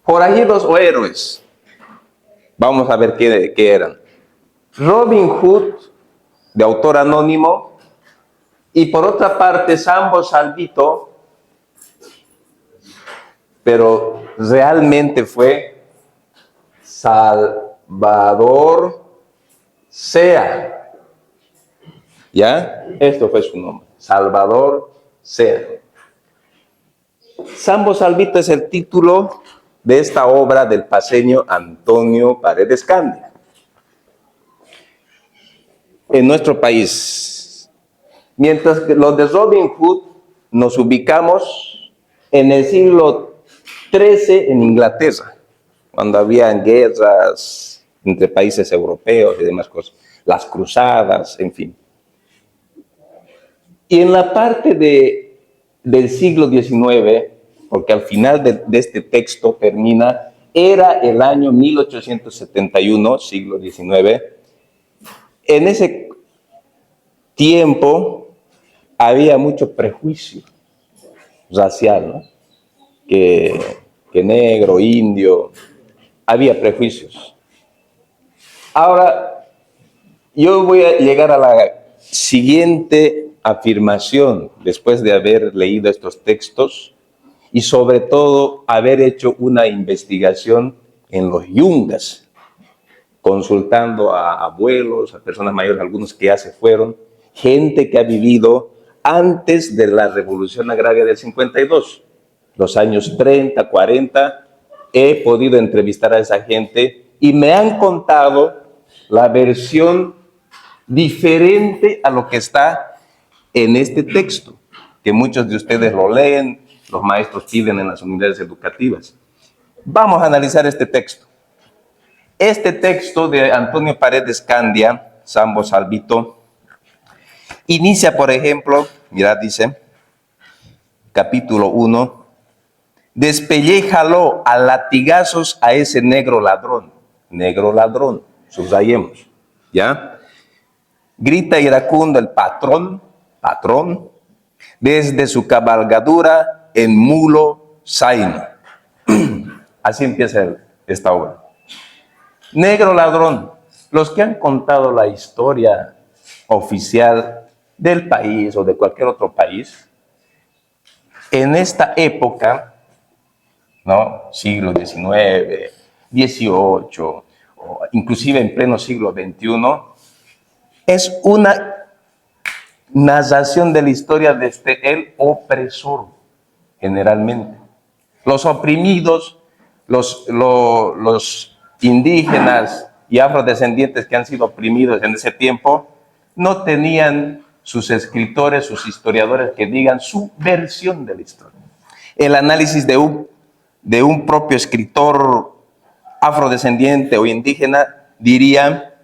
Forajidos o héroes. Vamos a ver qué eran. Robin Hood, de autor anónimo, y por otra parte Sambo Salvito, pero realmente fue Salvador Sea. ¿Ya? Esto fue su nombre, Salvador Sea. Sambo Salvito es el título de esta obra del paceño Antonio Paredes Candia. En nuestro país, mientras que los de Robin Hood nos ubicamos en el siglo XIII en Inglaterra, cuando habían guerras entre países europeos y demás cosas, las cruzadas, en fin. Y en la parte del siglo XIX, porque al final de este texto termina, era el año 1871, siglo XIX, en ese tiempo había mucho prejuicio racial, ¿no? Que negro, indio, había prejuicios. Ahora, yo voy a llegar a la siguiente afirmación después de haber leído estos textos y sobre todo haber hecho una investigación en los yungas, consultando a abuelos, a personas mayores, algunos que ya se fueron, gente que ha vivido antes de la Revolución Agraria del 52, los años 30, 40, he podido entrevistar a esa gente y me han contado la versión diferente a lo que está en este texto, que muchos de ustedes lo leen, los maestros piden en las unidades educativas. Vamos a analizar este texto. Este texto de Antonio Paredes Candia, Sambo Salvito, inicia, por ejemplo, mirad, dice, capítulo 1, despelléjalo a latigazos a ese negro ladrón, subrayemos, ¿ya? Grita iracundo el patrón, desde su cabalgadura en mulo zaino. Así empieza esta obra. Negro ladrón, los que han contado la historia oficial del país o de cualquier otro país, en esta época, ¿no? Siglo XIX, XVIII, o inclusive en pleno siglo XXI, es una narración de la historia desde el opresor, generalmente. Los oprimidos, los indígenas y afrodescendientes que han sido oprimidos en ese tiempo, no tenían sus escritores, sus historiadores que digan su versión de la historia. El análisis de un propio escritor afrodescendiente o indígena diría,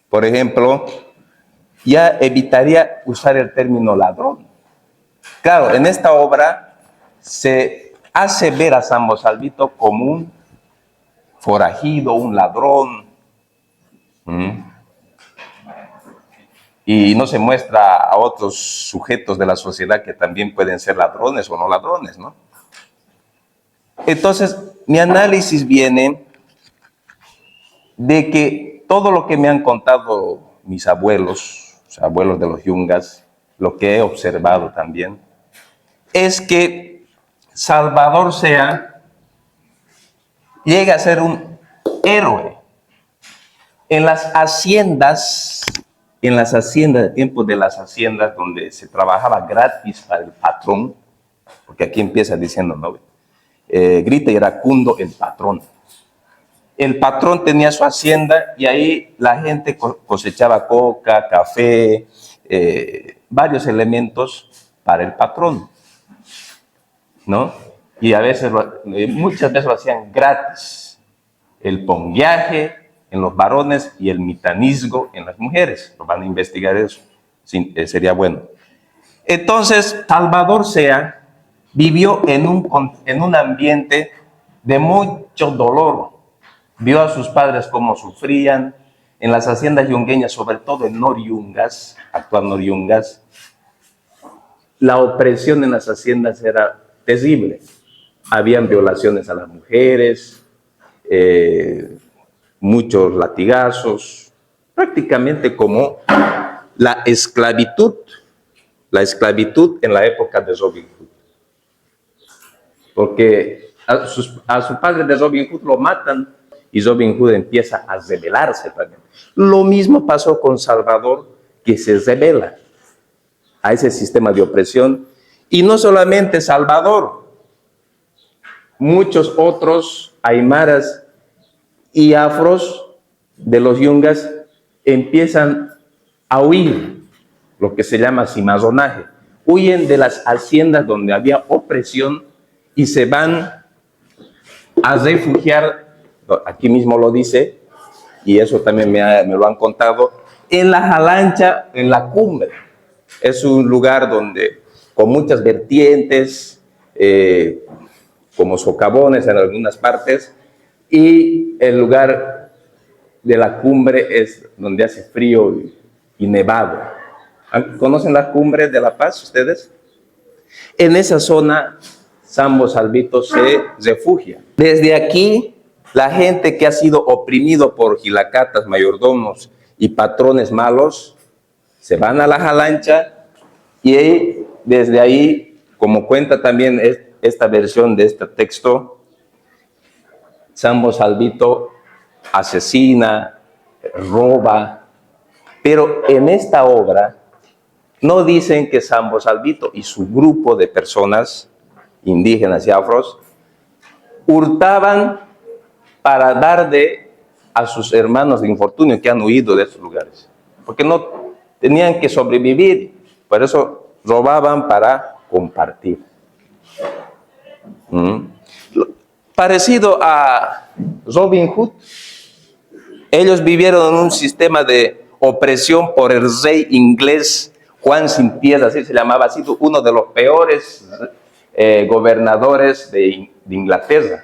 por ejemplo, ya evitaría usar el término ladrón. Claro, en esta obra se hace ver a Sambo Salvito como un forajido, un ladrón. Y no se muestra a otros sujetos de la sociedad que también pueden ser ladrones o no ladrones, ¿no? Entonces, mi análisis viene de que todo lo que me han contado mis abuelos, los abuelos de los yungas, lo que he observado también, es que Salvador Sea llega a ser un héroe. En las haciendas, tiempos de las haciendas donde se trabajaba gratis para el patrón, porque aquí empieza diciendo, ¿no? Grita iracundo el patrón. El patrón tenía su hacienda y ahí la gente cosechaba coca, café, varios elementos para el patrón, ¿no? Y a veces, muchas veces lo hacían gratis. El ponguiaje en los varones y el mitanizgo en las mujeres. Lo van a investigar eso, sería bueno. Entonces, Salvador Sea vivió en un ambiente de mucho dolor. Vio a sus padres cómo sufrían en las haciendas yungueñas, sobre todo en Nor-Yungas, actual Nor-Yungas. La opresión en las haciendas era terrible. habían violaciones a las mujeres, muchos latigazos, prácticamente como la esclavitud en la época de Robin Hood. Porque a su padre de Robin Hood lo matan y Robin Hood empieza a rebelarse también. Lo mismo pasó con Salvador, que se rebela a ese sistema de opresión. Y no solamente Salvador, muchos otros aymaras y afros de los yungas empiezan a huir, lo que se llama cimarronaje. Huyen de las haciendas donde había opresión y se van a refugiar, aquí mismo lo dice, y eso también me lo han contado, en la Jalancha, en la cumbre. Es un lugar donde, con muchas vertientes, como socavones en algunas partes, y el lugar de la cumbre es donde hace frío y nevado. ¿Conocen la cumbre de La Paz ustedes? En esa zona, Sambo Salvito se refugia. Desde aquí, la gente que ha sido oprimido por gilacatas, mayordomos y patrones malos, se van a la Jalancha y desde ahí, como cuenta también esta versión de este texto, Sambo Salvito asesina, roba, pero en esta obra no dicen que Sambo Salvito y su grupo de personas indígenas y afros hurtaban para dar a sus hermanos de infortunio que han huido de estos lugares, porque no tenían que sobrevivir, por eso robaban para compartir. Parecido a Robin Hood, ellos vivieron en un sistema de opresión por el rey inglés Juan Sin Piedad, así se llamaba, ha sido uno de los peores gobernadores de Inglaterra.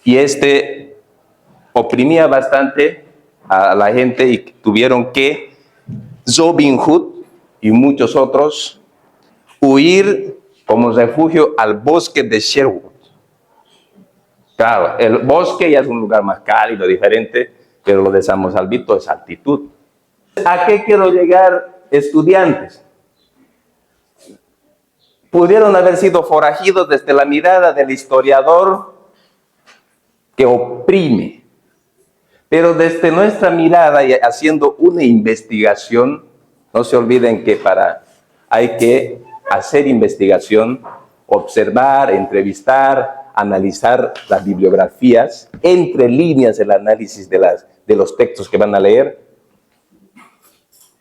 Y oprimía bastante a la gente y tuvieron que Robin Hood y muchos otros huir como refugio al bosque de Sherwood. Claro, el bosque ya es un lugar más cálido, diferente, pero lo de Sambo Salvito es altitud. ¿A qué quiero llegar, estudiantes? Pudieron haber sido forajidos desde la mirada del historiador que oprime, pero desde nuestra mirada y haciendo una investigación, no se olviden que hay que hacer investigación, observar, entrevistar, analizar las bibliografías, entre líneas el análisis de los textos que van a leer.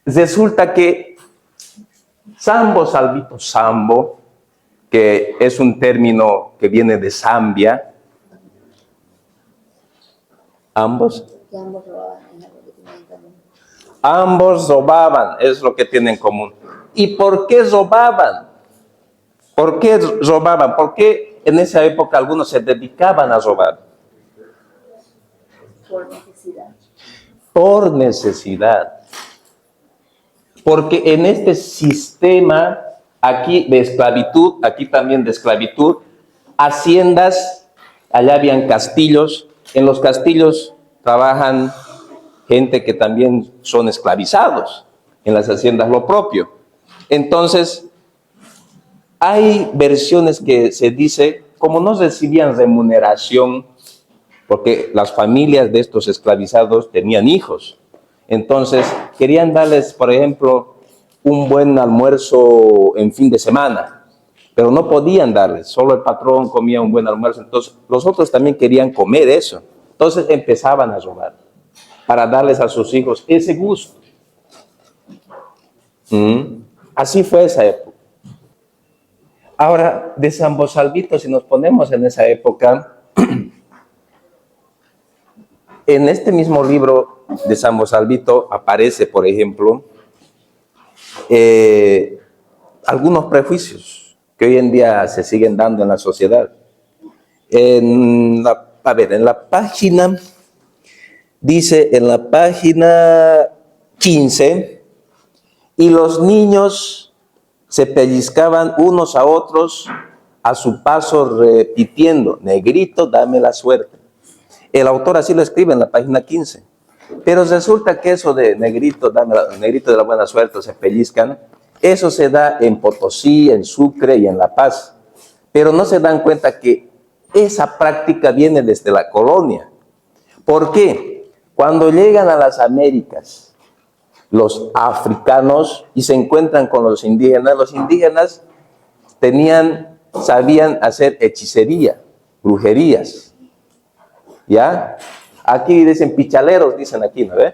Resulta que Sambo Salvito Sambo, que es un término que viene de Zambia, ambos robaban, es lo que tienen en común. ¿Y por qué robaban? ¿Por qué robaban? ¿Por qué en esa época algunos se dedicaban a robar? Por necesidad. Por necesidad. Porque en este sistema aquí de esclavitud, aquí también de esclavitud, haciendas, allá habían castillos, en los castillos trabajan gente que también son esclavizados, en las haciendas lo propio. Entonces, hay versiones que se dice, como no recibían remuneración, porque las familias de estos esclavizados tenían hijos, entonces querían darles, por ejemplo, un buen almuerzo en fin de semana, pero no podían darles, solo el patrón comía un buen almuerzo, entonces los otros también querían comer eso, entonces empezaban a robar para darles a sus hijos ese gusto. Así fue esa época. Ahora, de Sambo Salvito, si nos ponemos en esa época, en este mismo libro de Sambo Salvito aparece, por ejemplo, algunos prejuicios que hoy en día se siguen dando en la sociedad. En la página, dice en la página 15, y los niños se pellizcaban unos a otros a su paso repitiendo, negrito, dame la suerte. El autor así lo escribe en la página 15. Pero resulta que eso de negrito, negrito de la buena suerte, se pellizcan, eso se da en Potosí, en Sucre y en La Paz. Pero no se dan cuenta que esa práctica viene desde la colonia. ¿Por qué? Cuando llegan a las Américas, los africanos, y se encuentran con los indígenas sabían hacer hechicería, brujerías. ¿Ya? Aquí dicen pichaleros, dicen aquí, ¿no ve?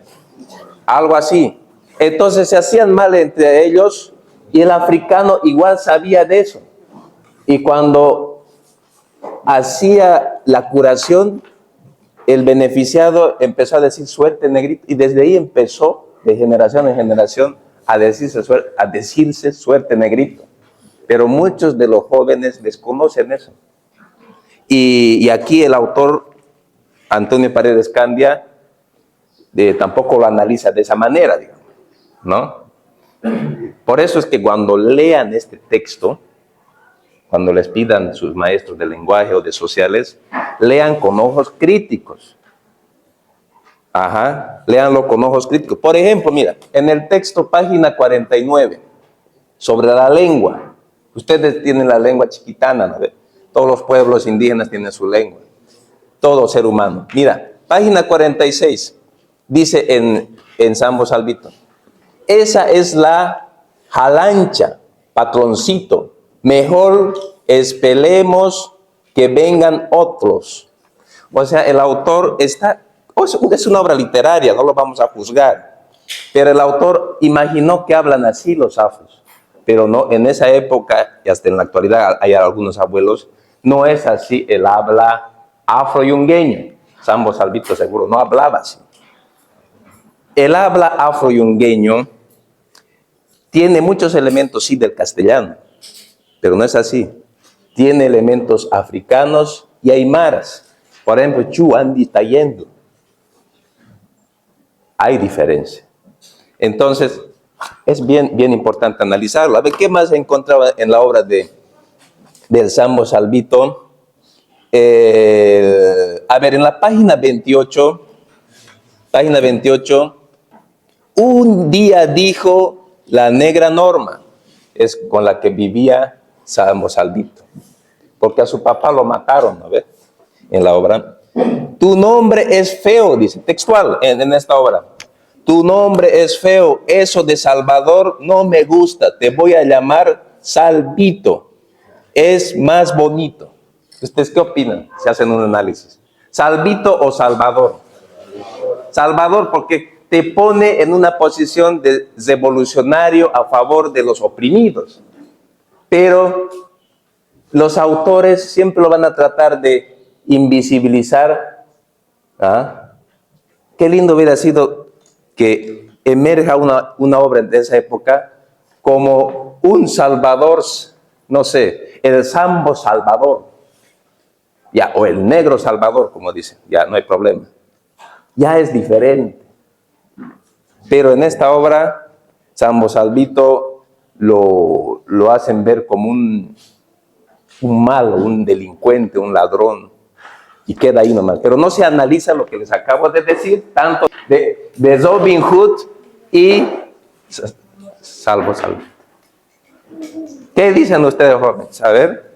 Algo así. Entonces se hacían mal entre ellos y el africano igual sabía de eso. Y cuando hacía la curación, el beneficiado empezó a decir suerte negrito y desde ahí empezó de generación en generación a decirse suerte negrito. Pero muchos de los jóvenes desconocen eso. Y aquí el autor Antonio Paredes Candia tampoco lo analiza de esa manera, digamos, ¿no? Por eso es que cuando lean este texto, cuando les pidan sus maestros de lenguaje o de sociales, lean con ojos críticos. Ajá, léanlo con ojos críticos. Por ejemplo, mira, en el texto, página 49, sobre la lengua. Ustedes tienen la lengua chiquitana, ¿no? Todos los pueblos indígenas tienen su lengua. Todo ser humano. Mira, página 46, dice en Sambo Salvito, esa es la jalancha, patroncito, mejor esperemos que vengan otros. O sea, el autor es una obra literaria, no lo vamos a juzgar, pero el autor imaginó que hablan así los afros, pero no, en esa época, y hasta en la actualidad hay algunos abuelos, no es así el habla afroyungueño. Sambo Salvito seguro no hablaba así. El habla afroyungueño tiene muchos elementos, sí, del castellano, pero no es así. Tiene elementos africanos y aymaras. Por ejemplo, Chu Andi está yendo. Hay diferencia. Entonces, es bien importante analizarlo. A ver, ¿qué más encontraba en la obra del Sambo Salvito? A ver, en la página 28, un día dijo la negra Norma, es con la que vivía Sambo Salvito, porque a su papá lo mataron, ¿no ves? En la obra. Tu nombre es feo, dice, textual en esta obra. Tu nombre es feo, eso de Salvador no me gusta, te voy a llamar Salvito, es más bonito. ¿Ustedes qué opinan? Se hacen un análisis. ¿Salvito o Salvador? Salvador, porque te pone en una posición de revolucionario a favor de los oprimidos. Pero los autores siempre lo van a tratar de invisibilizar. ¿Ah? Qué lindo hubiera sido que emerja una obra de esa época como un Salvador, no sé, el Sambo Salvador, ya, o el negro Salvador, como dicen, ya no hay problema. Ya es diferente. Pero en esta obra, Sambo Salvito lo hacen ver como un malo, un delincuente, un ladrón, y queda ahí nomás. Pero no se analiza lo que les acabo de decir, tanto de Robin Hood y Sambo Salvito. ¿Qué dicen ustedes, jóvenes? A ver.